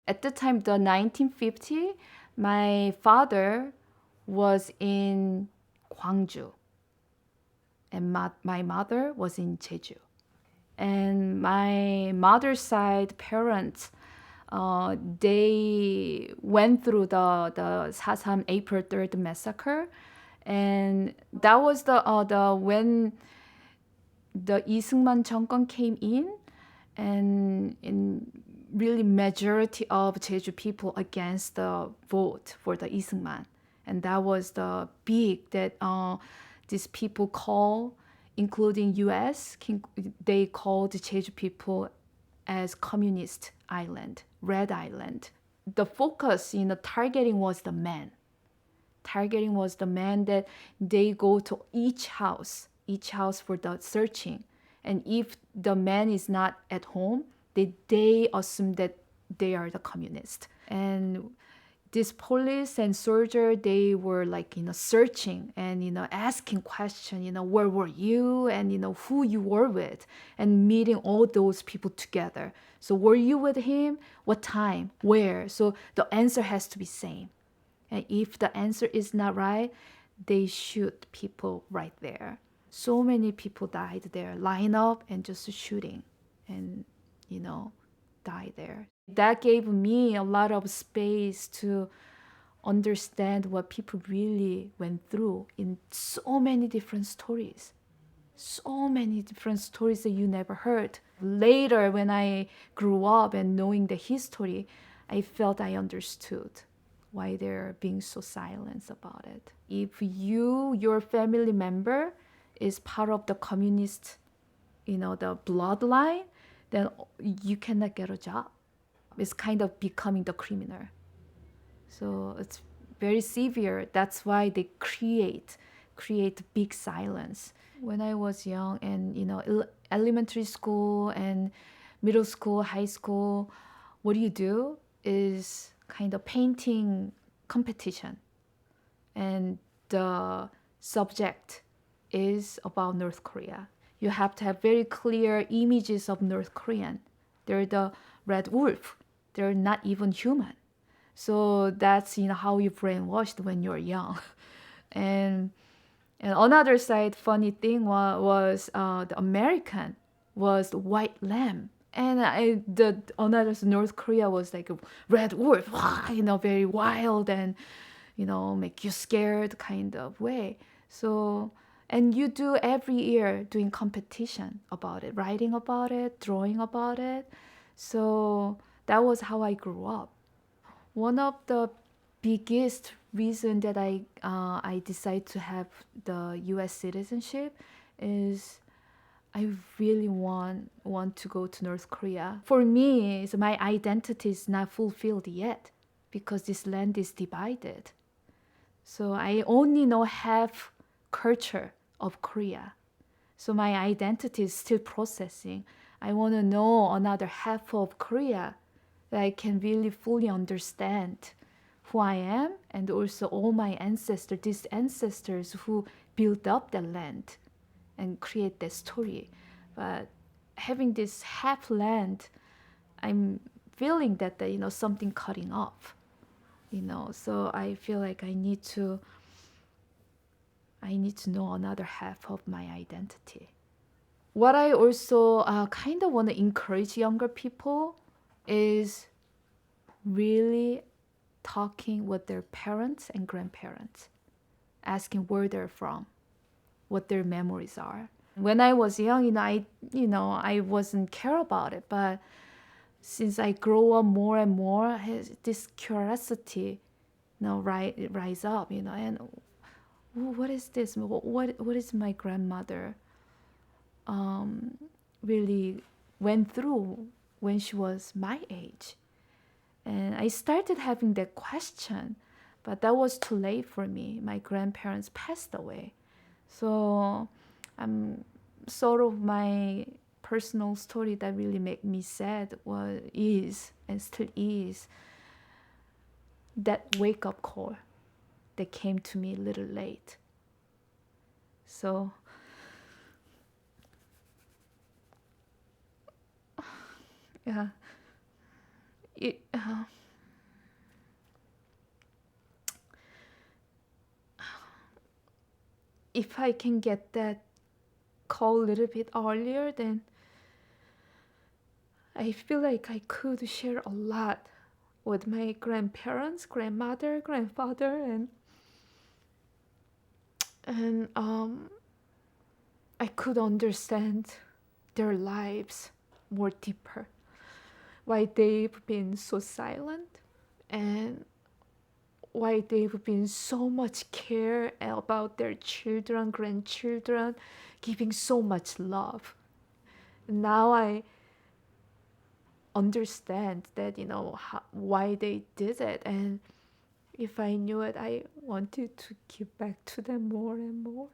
At the time, the 1950, my father was in Gwangju and my mother was in Jeju. And my mother's side parents, they went through the Sasam April 3rd massacre, and that was the when the 이승만 정권 came in, and in really majority of Jeju people against the vote for the 이승만, and that was the big that these people call, including U.S., they called the Jeju people as communist island, red island. The focus in the targeting was the men. Targeting was the men that they go to each house for the searching. And if the man is not at home, they assume that they are the communist. And this police and soldier, they were like, searching and, asking questions, where were you and, who you were with, and meeting all those people together. So were you with him? What time? Where? So the answer has to be same. And if the answer is not right, they shoot people right there. So many people died there, line up and just shooting and, die there. That gave me a lot of space to understand what people really went through in so many different stories. So many different stories that you never heard. Later, when I grew up and knowing the history, I felt I understood why they're being so silent about it. If your family member is part of the communist, the bloodline, then you cannot get a job. It's kind of becoming the criminal. So it's very severe. That's why they create big silence. When I was young and, elementary school and middle school, high school, what do you do is kind of painting competition. And the subject is about North Korea. You have to have very clear images of North Korean. They're the red wolf. They're not even human. So that's how you brainwashed when you're young. And another side funny thing was the American was the white lamb. And another North Korea was like a red wolf, very wild and, make you scared kind of way. So, and you do every year doing competition about it, writing about it, drawing about it. So that was how I grew up. One of the biggest reason that I decided to have the U.S. citizenship is I really want to go to North Korea. For me, so my identity is not fulfilled yet because this land is divided. So I only know half culture of Korea. So my identity is still processing. I want to know another half of Korea that I can really fully understand who I am and also all my ancestors, these ancestors who built up the land and create the story. But having this half land, I'm feeling that something cutting off. So I feel like I need to know another half of my identity. What I also kind of want to encourage younger people is really talking with their parents and grandparents, asking where they're from, what their memories are. When I was young, I wasn't care about it, but since I grow up more and more, this curiosity, rise up, and what is this? What is my grandmother really went through when she was my age? And I started having that question, but that was too late for me. My grandparents passed away. So sort of my personal story that really made me sad is and still is that wake-up call that came to me a little late. So yeah, if I can get that call a little bit earlier, then I feel like I could share a lot with my grandparents, grandmother, grandfather, and I could understand their lives more deeper. Why they've been so silent, and why they've been so much care about their children, grandchildren, giving so much love. Now I understand that, why they did it, and if I knew it, I wanted to give back to them more and more.